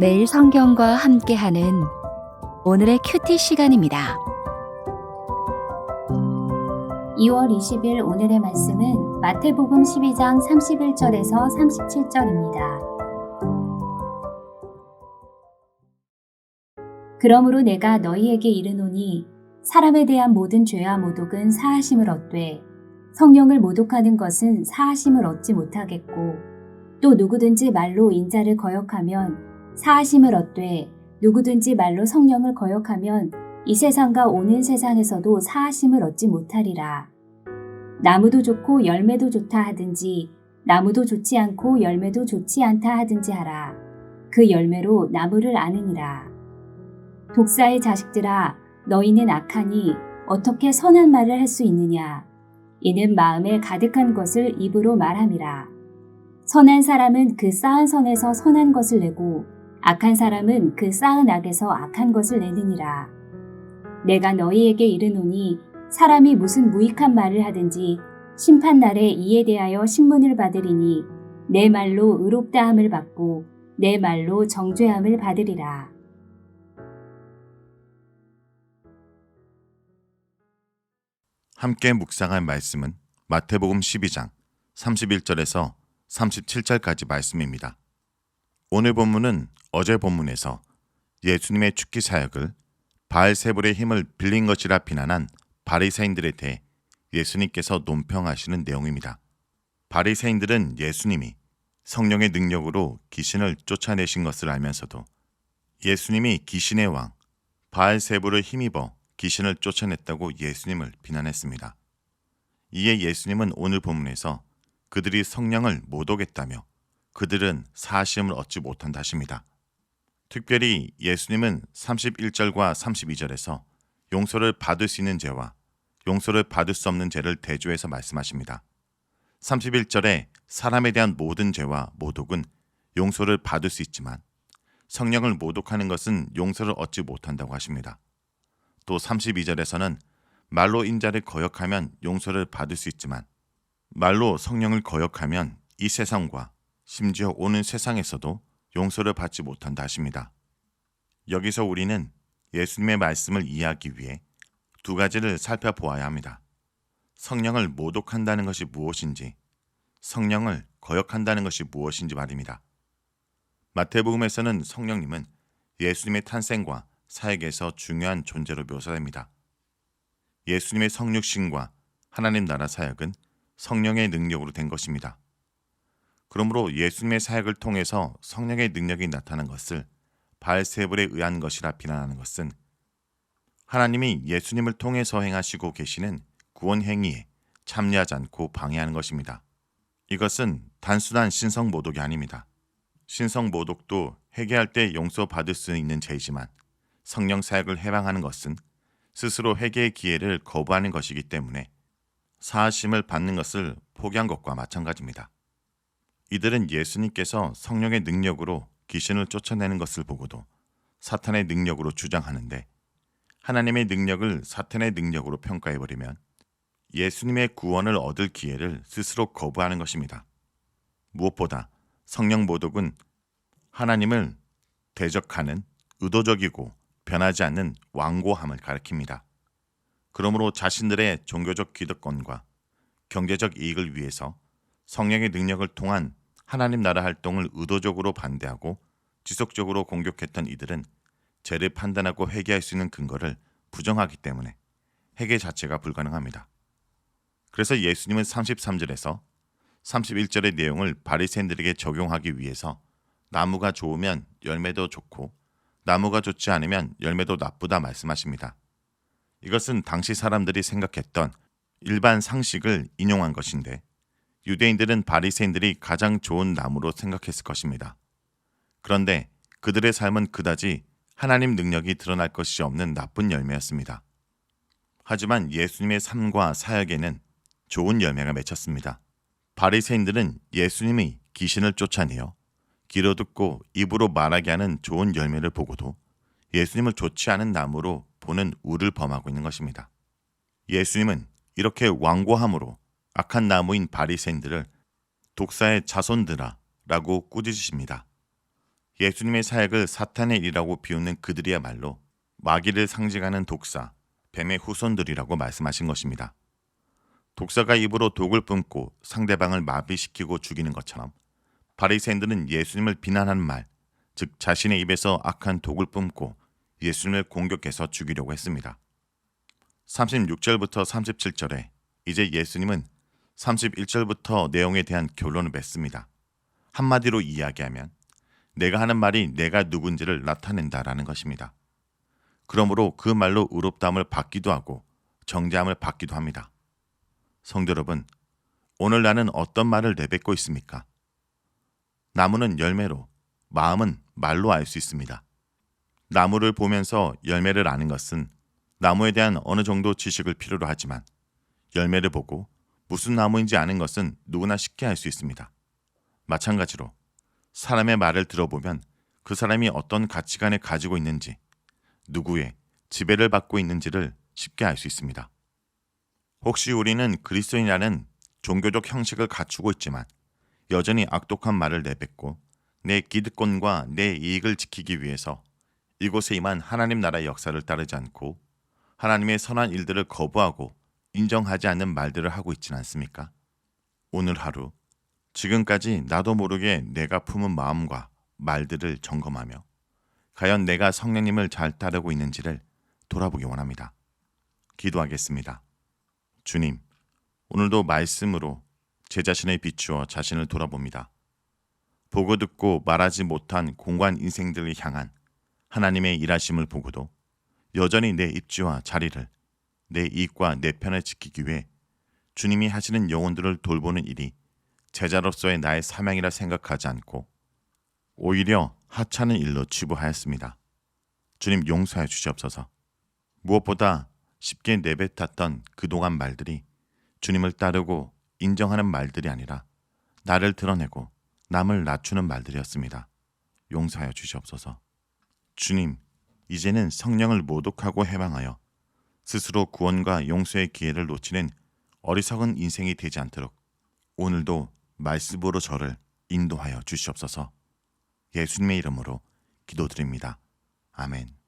매일 성경과 함께하는 오늘의 큐티 시간입니다. 2월 20일 오늘의 말씀은 마태복음 12장 31절에서 37절입니다. 그러므로 내가 너희에게 이르노니 사람에 대한 모든 죄와 모독은 사하심을 얻되 성령을 모독하는 것은 사하심을 얻지 못하겠고 또 누구든지 말로 인자를 거역하면 사하심을 얻되 누구든지 말로 성령을 거역하면 이 세상과 오는 세상에서도 사하심을 얻지 못하리라. 나무도 좋고 열매도 좋다 하든지 나무도 좋지 않고 열매도 좋지 않다 하든지 하라. 그 열매로 나무를 아느니라. 독사의 자식들아, 너희는 악하니 어떻게 선한 말을 할 수 있느냐? 이는 마음에 가득한 것을 입으로 말함이라. 선한 사람은 그 쌓은 선에서 선한 것을 내고 악한 사람은 그 쌓은 악에서 악한 것을 내느니라. 내가 너희에게 이르노니 사람이 무슨 무익한 말을 하든지 심판날에 이에 대하여 신문을 받으리니 내 말로 의롭다함을 받고 내 말로 정죄함을 받으리라. 함께 묵상할 말씀은 마태복음 12장 31절에서 37절까지 말씀입니다. 오늘 본문은 어제 본문에서 예수님의 죽기 사역을 바알세불의 힘을 빌린 것이라 비난한 바리새인들에 대해 예수님께서 논평하시는 내용입니다. 바리새인들은 예수님이 성령의 능력으로 귀신을 쫓아내신 것을 알면서도 예수님이 귀신의 왕 바알세불을 힘입어 귀신을 쫓아냈다고 예수님을 비난했습니다. 이에 예수님은 오늘 본문에서 그들이 성령을 모독했다며 그들은 사하심을 얻지 못한다 하십니다. 특별히 예수님은 31절과 32절에서 용서를 받을 수 있는 죄와 용서를 받을 수 없는 죄를 대조해서 말씀하십니다. 31절에 사람에 대한 모든 죄와 모독은 용서를 받을 수 있지만 성령을 모독하는 것은 용서를 얻지 못한다고 하십니다. 또 32절에서는 말로 인자를 거역하면 용서를 받을 수 있지만 말로 성령을 거역하면 이 세상과 심지어 오는 세상에서도 용서를 받지 못한다 하십니다. 여기서 우리는 예수님의 말씀을 이해하기 위해 두 가지를 살펴보아야 합니다. 성령을 모독한다는 것이 무엇인지, 성령을 거역한다는 것이 무엇인지 말입니다. 마태복음에서는 성령님은 예수님의 탄생과 사역에서 중요한 존재로 묘사됩니다. 예수님의 성육신과 하나님 나라 사역은 성령의 능력으로 된 것입니다. 그러므로 예수님의 사역을 통해서 성령의 능력이 나타난 것을 바알세불에 의한 것이라 비난하는 것은 하나님이 예수님을 통해서 행하시고 계시는 구원 행위에 참여하지 않고 방해하는 것입니다. 이것은 단순한 신성 모독이 아닙니다. 신성 모독도 회개할 때 용서받을 수 있는 죄이지만 성령 사역을 해방하는 것은 스스로 회개의 기회를 거부하는 것이기 때문에 사하심을 받는 것을 포기한 것과 마찬가지입니다. 이들은 예수님께서 성령의 능력으로 귀신을 쫓아내는 것을 보고도 사탄의 능력으로 주장하는데 하나님의 능력을 사탄의 능력으로 평가해버리면 예수님의 구원을 얻을 기회를 스스로 거부하는 것입니다. 무엇보다 성령 모독은 하나님을 대적하는 의도적이고 변하지 않는 완고함을 가리킵니다. 그러므로 자신들의 종교적 기득권과 경제적 이익을 위해서 성령의 능력을 통한 하나님 나라 활동을 의도적으로 반대하고 지속적으로 공격했던 이들은 죄를 판단하고 회개할 수 있는 근거를 부정하기 때문에 회개 자체가 불가능합니다. 그래서 예수님은 33절에서 31절의 내용을 바리새인들에게 적용하기 위해서 나무가 좋으면 열매도 좋고 나무가 좋지 않으면 열매도 나쁘다 말씀하십니다. 이것은 당시 사람들이 생각했던 일반 상식을 인용한 것인데 유대인들은 바리새인들이 가장 좋은 나무로 생각했을 것입니다. 그런데 그들의 삶은 그다지 하나님 능력이 드러날 것이 없는 나쁜 열매였습니다. 하지만 예수님의 삶과 사역에는 좋은 열매가 맺혔습니다. 바리새인들은 예수님이 귀신을 쫓아내어 귀로 듣고 입으로 말하게 하는 좋은 열매를 보고도 예수님을 좋지 않은 나무로 보는 우를 범하고 있는 것입니다. 예수님은 이렇게 완고함으로 악한 나무인 바리새인들을 독사의 자손들아 라고 꾸짖으십니다. 예수님의 사역을 사탄의 일이라고 비웃는 그들이야말로 마귀를 상징하는 독사, 뱀의 후손들이라고 말씀하신 것입니다. 독사가 입으로 독을 뿜고 상대방을 마비시키고 죽이는 것처럼 바리새인들은 예수님을 비난하는 말, 즉 자신의 입에서 악한 독을 뿜고 예수님을 공격해서 죽이려고 했습니다. 36절부터 37절에 이제 예수님은 31절부터 내용에 대한 결론을 맺습니다. 한마디로 이야기하면 내가 하는 말이 내가 누군지를 나타낸다라는 것입니다. 그러므로 그 말로 의롭다함을 받기도 하고 정죄함을 받기도 합니다. 성도 여러분, 오늘 나는 어떤 말을 내뱉고 있습니까? 나무는 열매로, 마음은 말로 알 수 있습니다. 나무를 보면서 열매를 아는 것은 나무에 대한 어느 정도 지식을 필요로 하지만 열매를 보고 무슨 나무인지 아는 것은 누구나 쉽게 알 수 있습니다. 마찬가지로 사람의 말을 들어보면 그 사람이 어떤 가치관을 가지고 있는지, 누구의 지배를 받고 있는지를 쉽게 알 수 있습니다. 혹시 우리는 그리스도인이라는 종교적 형식을 갖추고 있지만 여전히 악독한 말을 내뱉고 내 기득권과 내 이익을 지키기 위해서 이곳에 임한 하나님 나라의 역사를 따르지 않고 하나님의 선한 일들을 거부하고 인정하지 않는 말들을 하고 있지는 않습니까? 오늘 하루 지금까지 나도 모르게 내가 품은 마음과 말들을 점검하며 과연 내가 성령님을 잘 따르고 있는지를 돌아보기 원합니다. 기도하겠습니다. 주님, 오늘도 말씀으로 제 자신을 비추어 자신을 돌아봅니다. 보고 듣고 말하지 못한 공고한 인생들을 향한 하나님의 일하심을 보고도 여전히 내 입지와 자리를, 내 이익과 내 편을 지키기 위해 주님이 하시는 영혼들을 돌보는 일이 제자로서의 나의 사명이라 생각하지 않고 오히려 하찮은 일로 치부하였습니다. 주님 용서해 주시옵소서. 무엇보다 쉽게 내뱉었던 그동안 말들이 주님을 따르고 인정하는 말들이 아니라 나를 드러내고 남을 낮추는 말들이었습니다. 용서하여 주시옵소서. 주님, 이제는 성령을 모독하고 해방하여 스스로 구원과 용서의 기회를 놓치는 어리석은 인생이 되지 않도록 오늘도 말씀으로 저를 인도하여 주시옵소서. 예수님의 이름으로 기도드립니다. 아멘.